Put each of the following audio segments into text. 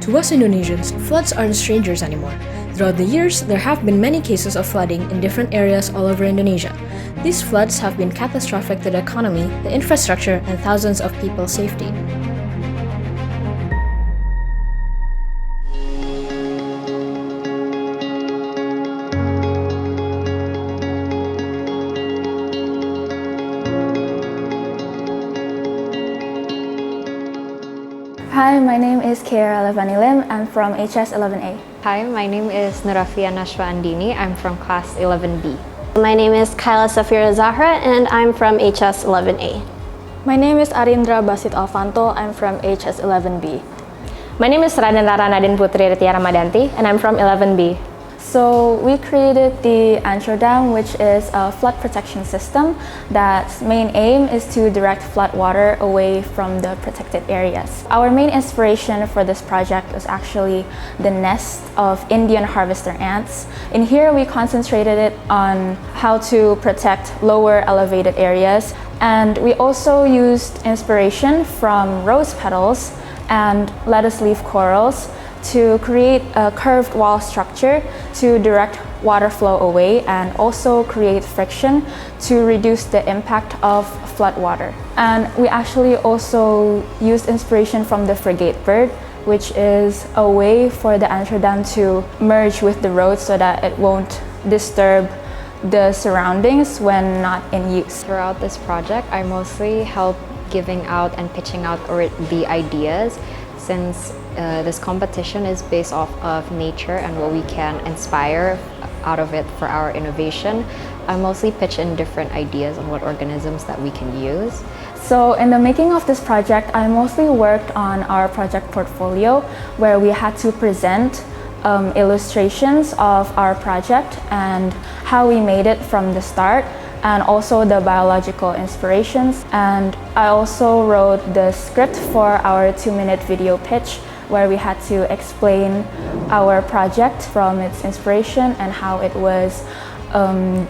To us Indonesians, floods aren't strangers anymore. Throughout the years, there have been many cases of flooding in different areas all over Indonesia. These floods have been catastrophic to the economy, the infrastructure, and thousands of people's safety. Hi, my name is Kiara Levanilim. I'm from HS11A. Hi, my name is Nurafia Nashwa Andini. I'm from class 11B. My name is Kyla Safira Zahra and I'm from HS11A. My name is Arindra Basit Alfanto. I'm from HS11B. My name is Radendara Nadine Putri Retia Ramadanti and I'm from 11B. So we created the Antrodam, which is a flood protection system that's main aim is to direct flood water away from the protected areas. Our main inspiration for this project was actually the nest of Indian harvester ants. In here, we concentrated it on how to protect lower elevated areas, and we also used inspiration from rose petals and lettuce leaf corals to create a curved wall structure to direct water flow away and also create friction to reduce the impact of flood water. And we actually also used inspiration from the frigate bird, which is a way for the Antrodam to merge with the road so that it won't disturb the surroundings when not in use. Throughout this project, I mostly help giving out and pitching out the ideas, since this competition is based off of nature and what we can inspire out of it for our innovation. I mostly pitch in different ideas on what organisms that we can use. So in the making of this project, I mostly worked on our project portfolio, where we had to present illustrations of our project and how we made it from the start, and also the biological inspirations. And I also wrote the script for our 2-minute video pitch, where we had to explain our project from its inspiration and how it was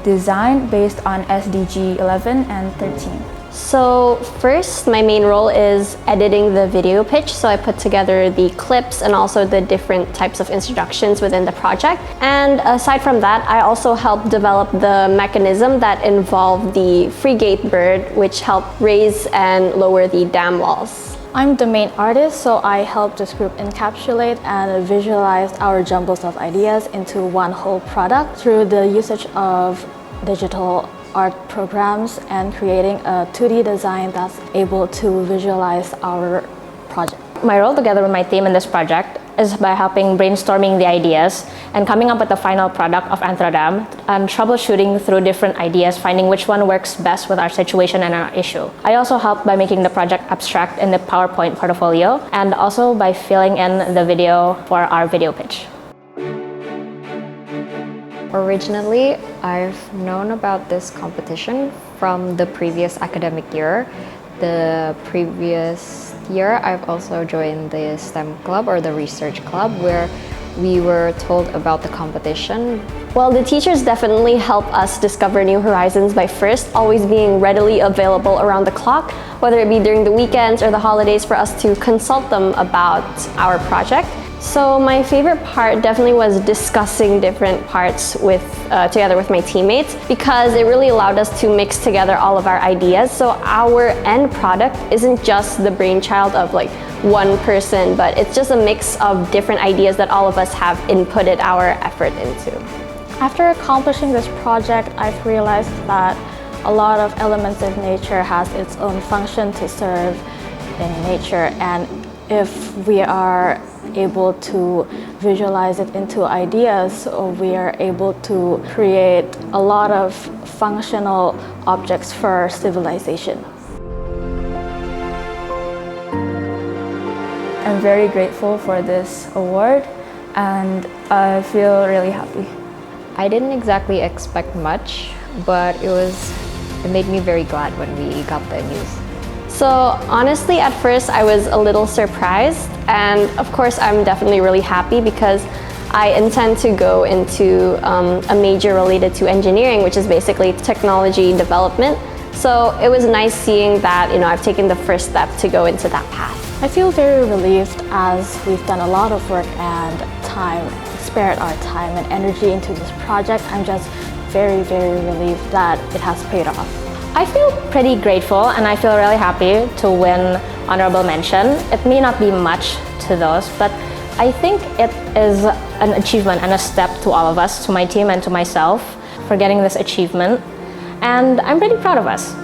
designed based on SDG 11 and 13. So first, my main role is editing the video pitch. So I put together the clips and also the different types of introductions within the project. And aside from that, I also helped develop the mechanism that involved the frigate bird, which helped raise and lower the dam walls. I'm the main artist, so I helped this group encapsulate and visualize our jumbles of ideas into one whole product through the usage of digital art programs and creating a 2D design that's able to visualize our project. My role together with my team in this project is by helping brainstorming the ideas and coming up with the final product of Antrodam and troubleshooting through different ideas, finding which one works best with our situation and our issue. I also help by making the project abstract in the PowerPoint portfolio and also by filling in the video for our video pitch. Originally, I've known about this competition from the previous academic year. The previous year, I've also joined the STEM club or the research club, where we were told about the competition. Well, the teachers definitely help us discover new horizons by first always being readily available around the clock, whether it be during the weekends or the holidays, for us to consult them about our project. So my favorite part definitely was discussing different parts together with my teammates, because it really allowed us to mix together all of our ideas. So our end product isn't just the brainchild of like one person, but it's just a mix of different ideas that all of us have inputted our effort into. After accomplishing this project, I've realized that a lot of elements of nature has its own function to serve in nature, and if we are able to visualize it into ideas, we are able to create a lot of functional objects for civilization. I'm very grateful for this award and I feel really happy. I didn't exactly expect much, but it made me very glad when we got the news. So honestly, at first I was a little surprised, and of course I'm definitely really happy because I intend to go into a major related to engineering, which is basically technology development. So it was nice seeing that, I've taken the first step to go into that path. I feel very relieved as we've done a lot of work and time, spared our time and energy into this project. I'm just very, very relieved that it has paid off. I feel pretty grateful and I feel really happy to win honorable mention. It may not be much to those, but I think it is an achievement and a step to all of us, to my team and to myself, for getting this achievement. And I'm pretty proud of us.